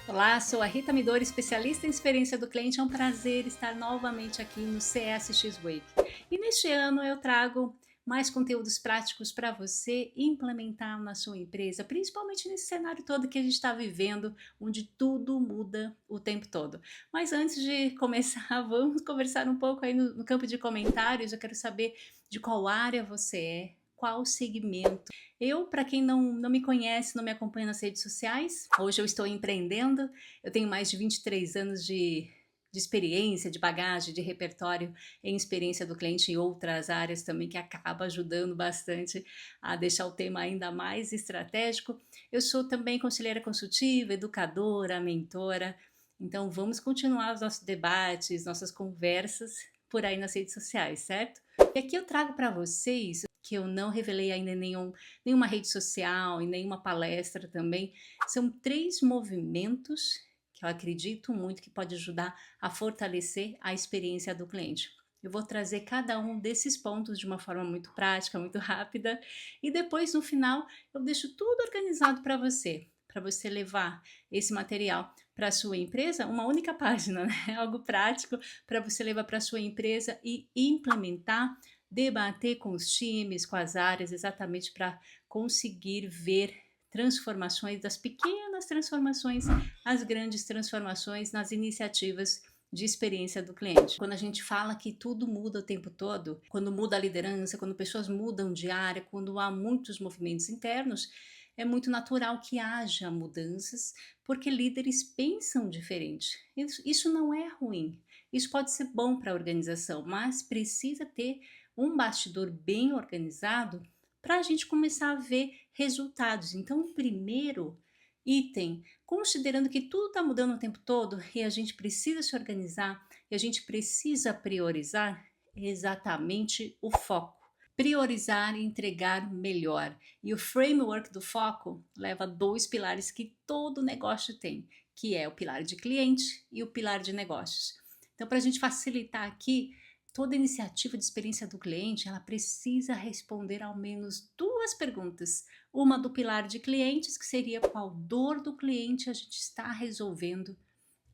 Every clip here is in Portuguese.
Olá, sou a Rita Midori, especialista em experiência do cliente. É um prazer estar novamente aqui no CSX Week. E neste ano eu trago mais conteúdos práticos para você implementar na sua empresa, principalmente nesse cenário todo que a gente está vivendo, onde tudo muda o tempo todo. Mas antes de começar, vamos conversar um pouco aí no campo de comentários. Eu quero saber de qual área você é, qual segmento. Eu, para quem não me conhece, não me acompanha nas redes sociais, hoje eu estou empreendendo, eu tenho mais de 23 anos de experiência, de bagagem, de repertório em experiência do cliente em outras áreas também, que acaba ajudando bastante a deixar o tema ainda mais estratégico. Eu sou também conselheira consultiva, educadora, mentora, então vamos continuar os nossos debates, nossas conversas por aí nas redes sociais, certo? E aqui eu trago para vocês que eu não revelei ainda em nenhuma rede social, em nenhuma palestra também. São 3 movimentos que eu acredito muito que pode ajudar a fortalecer a experiência do cliente. Eu vou trazer cada um desses pontos de uma forma muito prática, muito rápida, e depois no final eu deixo tudo organizado para você levar esse material para a sua empresa, uma única página, né? Algo prático para você levar para a sua empresa e implementar, debater com os times, com as áreas, exatamente para conseguir ver transformações, das pequenas transformações às grandes transformações nas iniciativas de experiência do cliente. Quando a gente fala que tudo muda o tempo todo, quando muda a liderança, quando pessoas mudam de área, quando há muitos movimentos internos, é muito natural que haja mudanças, porque líderes pensam diferente. Isso não é ruim, isso pode ser bom para a organização, mas precisa ter um bastidor bem organizado para a gente começar a ver resultados. Então, o primeiro item, considerando que tudo está mudando o tempo todo e a gente precisa se organizar e a gente precisa priorizar, é exatamente o foco. Priorizar e entregar melhor. E o framework do foco leva a 2 pilares que todo negócio tem, que é o pilar de cliente e o pilar de negócios. Então, para a gente facilitar aqui, toda iniciativa de experiência do cliente, ela precisa responder ao menos 2 perguntas. Uma do pilar de clientes, que seria qual dor do cliente a gente está resolvendo,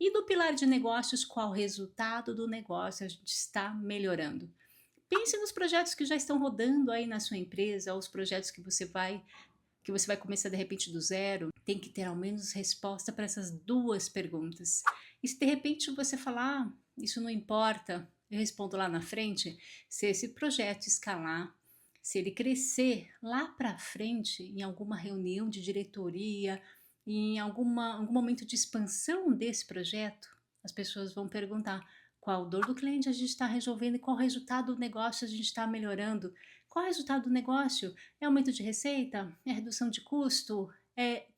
e do pilar de negócios, qual resultado do negócio a gente está melhorando. Pense nos projetos que já estão rodando aí na sua empresa, ou os projetos que você vai começar de repente do zero. Tem que ter ao menos resposta para essas 2 perguntas. E se de repente você falar, isso não importa, eu respondo lá na frente, se esse projeto escalar, se ele crescer lá para frente, em alguma reunião de diretoria, em algum momento de expansão desse projeto, as pessoas vão perguntar qual dor do cliente a gente está resolvendo e qual resultado do negócio a gente está melhorando. Qual é o resultado do negócio? É aumento de receita? É redução de custo?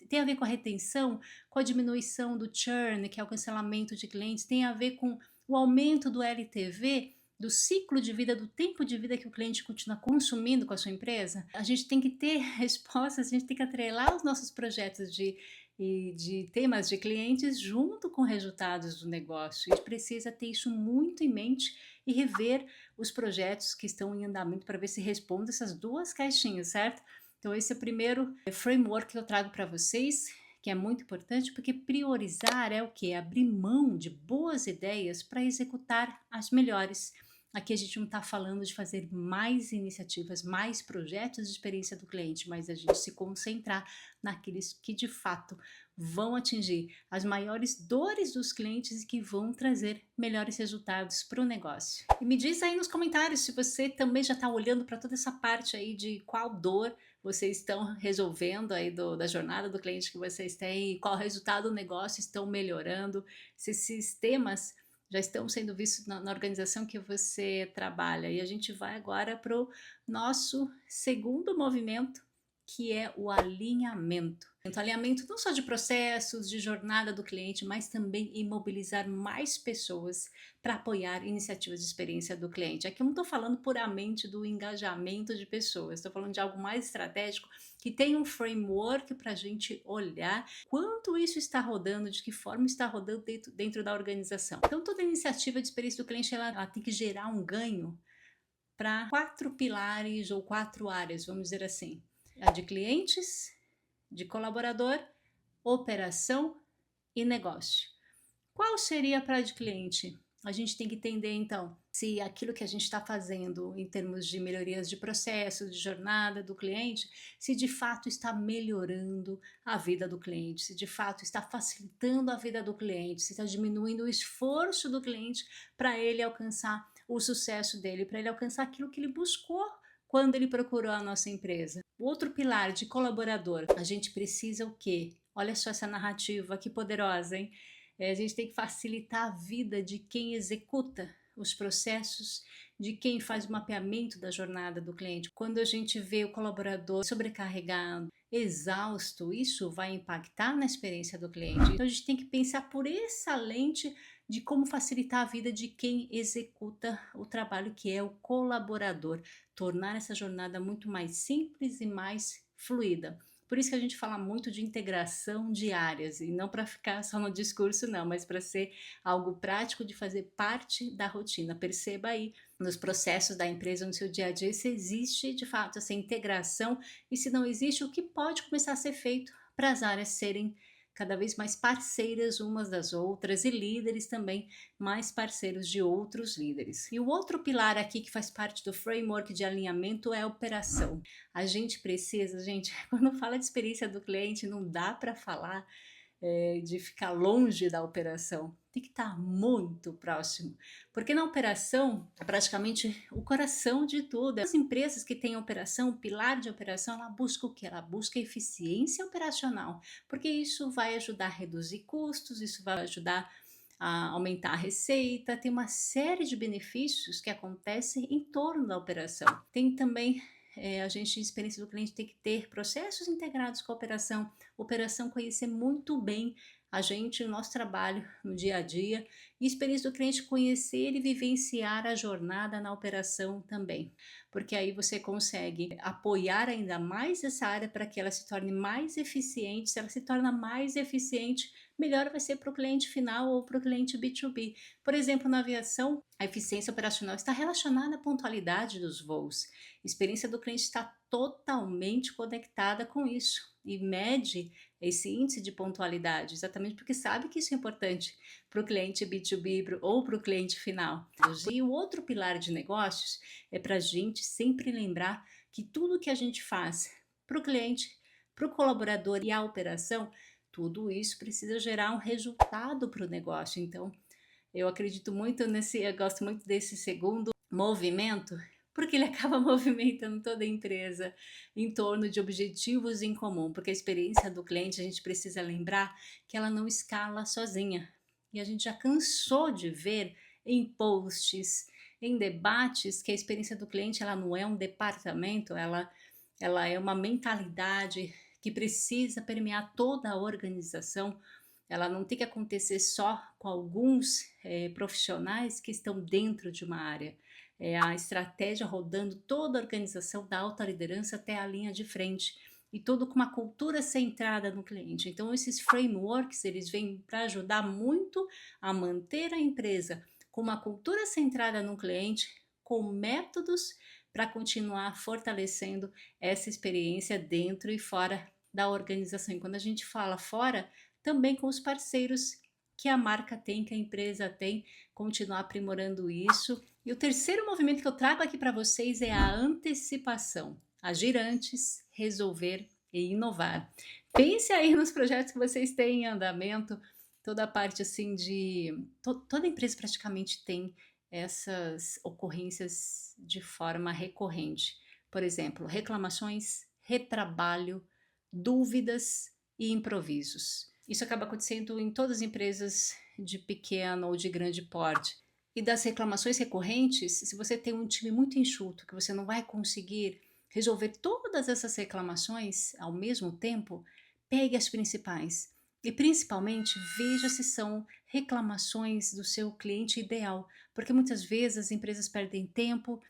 Tem a ver com a retenção, com a diminuição do churn, que é o cancelamento de clientes? Tem a ver com o aumento do LTV, do ciclo de vida, do tempo de vida que o cliente continua consumindo com a sua empresa? A gente tem que ter respostas, a gente tem que atrelar os nossos projetos de temas de clientes junto com resultados do negócio. A gente precisa ter isso muito em mente e rever os projetos que estão em andamento para ver se responde essas 2 caixinhas, certo? Então esse é o primeiro framework que eu trago para vocês, que é muito importante, porque priorizar é o que? Abrir mão de boas ideias para executar as melhores. Aqui a gente não está falando de fazer mais iniciativas, mais projetos de experiência do cliente, mas a gente se concentrar naqueles que de fato vão atingir as maiores dores dos clientes e que vão trazer melhores resultados para o negócio. E me diz aí nos comentários se você também já está olhando para toda essa parte aí de qual dor vocês estão resolvendo aí da jornada do cliente que vocês têm, qual resultado do negócio estão melhorando, se esses temas já estão sendo vistos na organização que você trabalha. E a gente vai agora para o nosso segundo movimento, que é o alinhamento. Então, alinhamento não só de processos, de jornada do cliente, mas também em mobilizar mais pessoas para apoiar iniciativas de experiência do cliente. Aqui eu não estou falando puramente do engajamento de pessoas, estou falando de algo mais estratégico, que tem um framework para a gente olhar quanto isso está rodando, de que forma está rodando dentro da organização. Então, toda iniciativa de experiência do cliente, ela tem que gerar um ganho para 4 pilares ou 4 áreas, vamos dizer assim. A de clientes, de colaborador, operação e negócio. Qual seria para de cliente? A gente tem que entender então se aquilo que a gente está fazendo em termos de melhorias de processo, de jornada do cliente, se de fato está melhorando a vida do cliente, se de fato está facilitando a vida do cliente, se está diminuindo o esforço do cliente para ele alcançar o sucesso dele, para ele alcançar aquilo que ele buscou quando ele procurou a nossa empresa. O outro pilar de colaborador, a gente precisa o quê? Olha só essa narrativa que poderosa, hein? A gente tem que facilitar a vida de quem executa os processos, de quem faz o mapeamento da jornada do cliente. Quando a gente vê o colaborador sobrecarregado, exausto, isso vai impactar na experiência do cliente. Então a gente tem que pensar por essa lente de como facilitar a vida de quem executa o trabalho, que é o colaborador, tornar essa jornada muito mais simples e mais fluida. Por isso que a gente fala muito de integração de áreas, e não para ficar só no discurso não, mas para ser algo prático de fazer parte da rotina. Perceba aí nos processos da empresa, no seu dia a dia, se existe de fato essa integração, e se não existe, o que pode começar a ser feito para as áreas serem cada vez mais parceiras umas das outras, e líderes também mais parceiros de outros líderes. E o outro pilar aqui que faz parte do framework de alinhamento é a operação. A gente precisa, gente, quando fala de experiência do cliente, não dá para falar de ficar longe da operação, tem que estar muito próximo, porque na operação é praticamente o coração de tudo. As empresas que têm operação, o pilar de operação, ela busca o que? Ela busca eficiência operacional, porque isso vai ajudar a reduzir custos, isso vai ajudar a aumentar a receita, tem uma série de benefícios que acontecem em torno da operação. Tem também a gente, de experiência do cliente, tem que ter processos integrados com a operação conhecer muito bem a gente, o nosso trabalho no dia a dia, e experiência do cliente conhecer e vivenciar a jornada na operação também, porque aí você consegue apoiar ainda mais essa área para que ela se torne mais eficiente. Se ela se torna mais eficiente, melhor vai ser para o cliente final ou para o cliente B2B. Por exemplo, na aviação, a eficiência operacional está relacionada à pontualidade dos voos. A experiência do cliente está totalmente conectada com isso e mede esse índice de pontualidade, exatamente porque sabe que isso é importante para o cliente B2B ou para o cliente final. E o outro pilar de negócios é para a gente sempre lembrar que tudo que a gente faz para o cliente, para o colaborador e a operação, tudo isso precisa gerar um resultado para o negócio. Então, eu acredito muito eu gosto muito desse segundo movimento, porque ele acaba movimentando toda a empresa em torno de objetivos em comum, porque a experiência do cliente, a gente precisa lembrar que ela não escala sozinha. E a gente já cansou de ver em posts, em debates, que a experiência do cliente, ela não é um departamento, ela é uma mentalidade que precisa permear toda a organização. Ela não tem que acontecer só com alguns profissionais que estão dentro de uma área. É a estratégia rodando toda a organização, da alta liderança até a linha de frente, e tudo com uma cultura centrada no cliente. Então esses frameworks, eles vêm para ajudar muito a manter a empresa com uma cultura centrada no cliente, com métodos para continuar fortalecendo essa experiência dentro e fora da organização. E quando a gente fala fora, também com os parceiros que a marca tem, que a empresa tem, continuar aprimorando isso. E o terceiro movimento que eu trago aqui para vocês é a antecipação. Agir antes, resolver e inovar. Pense aí nos projetos que vocês têm em andamento, toda a parte assim toda empresa praticamente tem essas ocorrências de forma recorrente. Por exemplo, reclamações, retrabalho, dúvidas e improvisos. Isso acaba acontecendo em todas as empresas de pequeno ou de grande porte. E das reclamações recorrentes, se você tem um time muito enxuto, que você não vai conseguir resolver todas essas reclamações ao mesmo tempo, pegue as principais. E principalmente veja se são reclamações do seu cliente ideal, porque muitas vezes as empresas perdem tempo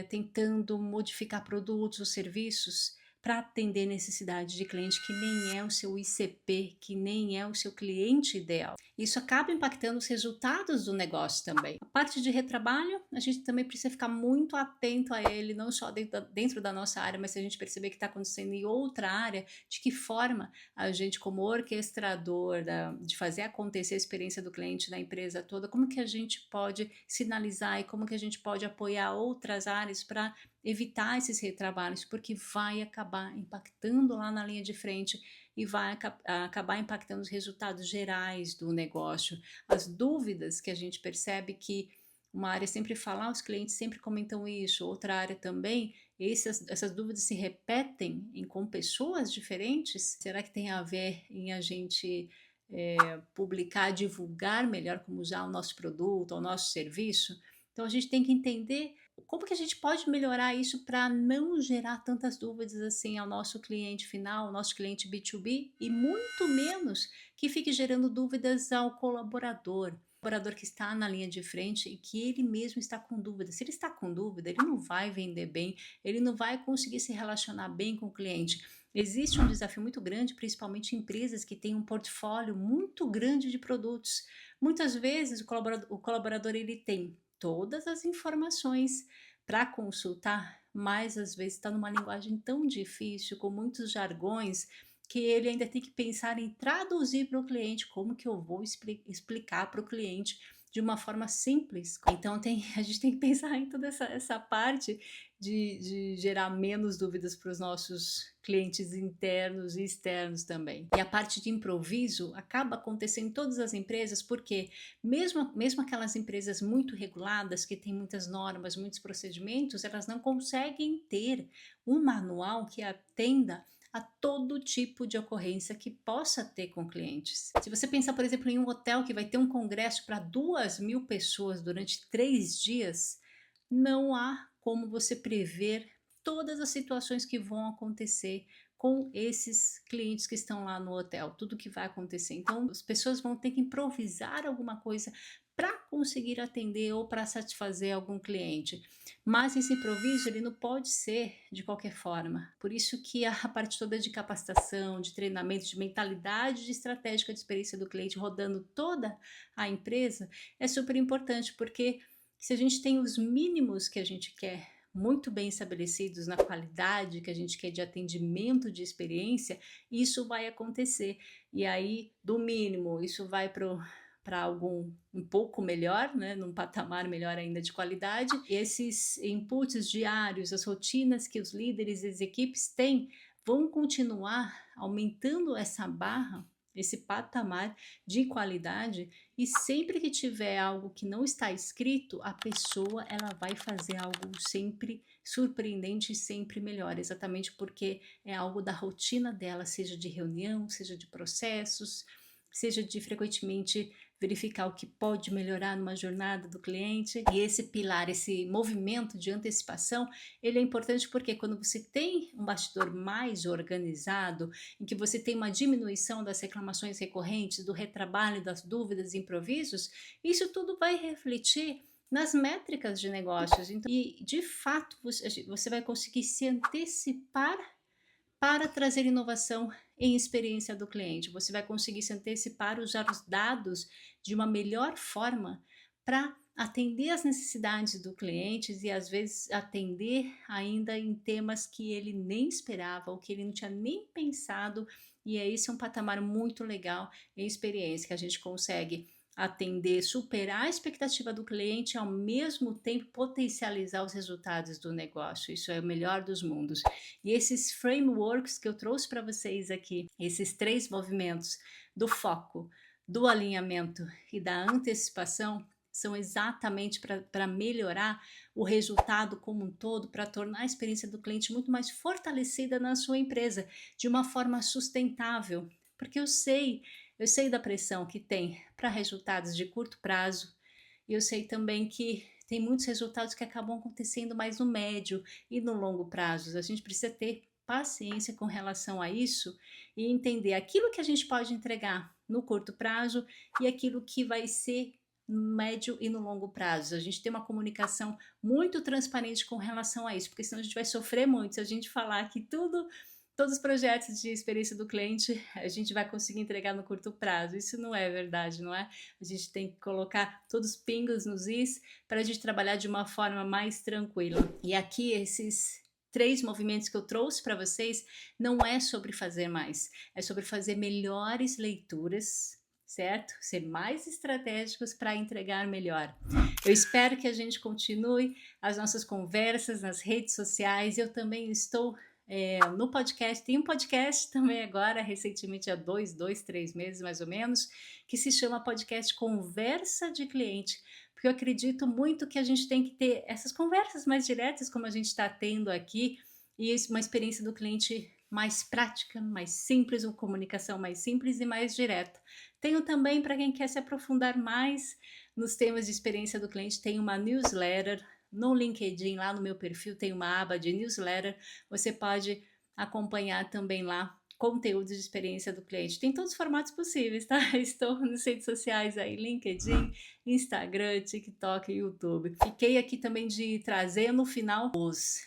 tentando modificar produtos ou serviços para atender necessidade de cliente que nem é o seu ICP, que nem é o seu cliente ideal. Isso acaba impactando os resultados do negócio também. A parte de retrabalho, a gente também precisa ficar muito atento a ele, não só dentro da nossa área, mas se a gente perceber que está acontecendo em outra área, de que forma a gente, como orquestrador de fazer acontecer a experiência do cliente na empresa toda, como que a gente pode sinalizar e como que a gente pode apoiar outras áreas para evitar esses retrabalhos, porque vai acabar impactando lá na linha de frente e vai acabar impactando os resultados gerais do negócio. As dúvidas que a gente percebe que uma área sempre fala, os clientes sempre comentam isso, outra área também, essas dúvidas se repetem com pessoas diferentes. Será que tem a ver em a gente publicar, divulgar melhor como usar o nosso produto, o nosso serviço? Então a gente tem que entender como que a gente pode melhorar isso para não gerar tantas dúvidas assim ao nosso cliente final, ao nosso cliente B2B, e muito menos que fique gerando dúvidas ao colaborador que está na linha de frente e que ele mesmo está com dúvida. Se ele está com dúvida, ele não vai vender bem, ele não vai conseguir se relacionar bem com o cliente. Existe um desafio muito grande, principalmente em empresas que têm um portfólio muito grande de produtos. Muitas vezes o colaborador ele tem todas as informações para consultar, mas às vezes está numa linguagem tão difícil, com muitos jargões, que ele ainda tem que pensar em traduzir para o cliente como que eu vou explicar para o cliente de uma forma simples. Então a gente tem que pensar em toda essa parte de gerar menos dúvidas para os nossos clientes internos e externos também. E a parte de improviso acaba acontecendo em todas as empresas, porque mesmo aquelas empresas muito reguladas, que têm muitas normas, muitos procedimentos, elas não conseguem ter um manual que atenda a todo tipo de ocorrência que possa ter com clientes. Se você pensar, por exemplo, em um hotel que vai ter um congresso para 2.000 pessoas durante 3 dias, não há como você prever todas as situações que vão acontecer com esses clientes que estão lá no hotel, tudo que vai acontecer. Então, as pessoas vão ter que improvisar alguma coisa para conseguir atender ou para satisfazer algum cliente. Mas esse improviso ele não pode ser de qualquer forma. Por isso que a parte toda de capacitação, de treinamento, de mentalidade de estratégica de experiência do cliente rodando toda a empresa é super importante, porque se a gente tem os mínimos que a gente quer muito bem estabelecidos na qualidade que a gente quer de atendimento de experiência, isso vai acontecer. E aí, do mínimo, isso vai para algo um pouco melhor, né, num patamar melhor ainda de qualidade. Esses inputs diários, as rotinas que os líderes e as equipes têm, vão continuar aumentando essa barra, esse patamar de qualidade, e sempre que tiver algo que não está escrito, a pessoa ela vai fazer algo sempre surpreendente e sempre melhor, exatamente porque é algo da rotina dela, seja de reunião, seja de processos, seja de frequentemente verificar o que pode melhorar numa jornada do cliente. E esse pilar, esse movimento de antecipação, ele é importante porque quando você tem um bastidor mais organizado, em que você tem uma diminuição das reclamações recorrentes, do retrabalho, das dúvidas e improvisos, isso tudo vai refletir nas métricas de negócios. Então, e de fato você vai conseguir se antecipar para trazer inovação em experiência do cliente. Você vai conseguir se antecipar, usar os dados de uma melhor forma para atender às necessidades do cliente e às vezes atender ainda em temas que ele nem esperava ou que ele não tinha nem pensado. E esse é um patamar muito legal em experiência, que a gente consegue atender, superar a expectativa do cliente e ao mesmo tempo potencializar os resultados do negócio. Isso é o melhor dos mundos. E esses frameworks que eu trouxe para vocês aqui, esses 3 movimentos do foco, do alinhamento e da antecipação, são exatamente para melhorar o resultado como um todo, para tornar a experiência do cliente muito mais fortalecida na sua empresa, de uma forma sustentável. Porque eu sei da pressão que tem para resultados de curto prazo, e eu sei também que tem muitos resultados que acabam acontecendo mais no médio e no longo prazo. A gente precisa ter paciência com relação a isso e entender aquilo que a gente pode entregar no curto prazo e aquilo que vai ser no médio e no longo prazo. A gente tem uma comunicação muito transparente com relação a isso, porque senão a gente vai sofrer muito se a gente falar que tudo todos os projetos de experiência do cliente a gente vai conseguir entregar no curto prazo. Isso não é verdade, não é? A gente tem que colocar todos os pingos nos is para a gente trabalhar de uma forma mais tranquila. E aqui esses 3 movimentos que eu trouxe para vocês não é sobre fazer mais, é sobre fazer melhores leituras, certo? Ser mais estratégicos para entregar melhor. Eu espero que a gente continue as nossas conversas nas redes sociais. Eu também estou no podcast, tem um podcast também agora, recentemente há 3 meses mais ou menos, que se chama Podcast Conversa de Cliente, porque eu acredito muito que a gente tem que ter essas conversas mais diretas, como a gente está tendo aqui, e uma experiência do cliente mais prática, mais simples, uma comunicação mais simples e mais direta. Tenho também, para quem quer se aprofundar mais nos temas de experiência do cliente, tem uma newsletter no LinkedIn, lá no meu perfil tem uma aba de newsletter, você pode acompanhar também lá conteúdos de experiência do cliente. Tem todos os formatos possíveis, tá? Estou nas redes sociais aí, LinkedIn, Instagram, TikTok e YouTube. Fiquei aqui também de trazer no final os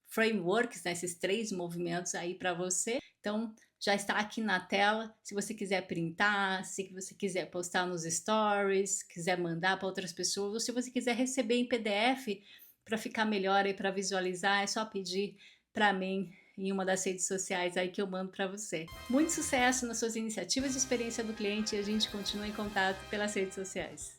frameworks, né, esses 3 movimentos aí para você. Então, já está aqui na tela, se você quiser printar, se você quiser postar nos stories, quiser mandar para outras pessoas, ou se você quiser receber em PDF para ficar melhor e para visualizar, é só pedir para mim em uma das redes sociais aí que eu mando para você. Muito sucesso nas suas iniciativas de experiência do cliente e a gente continua em contato pelas redes sociais.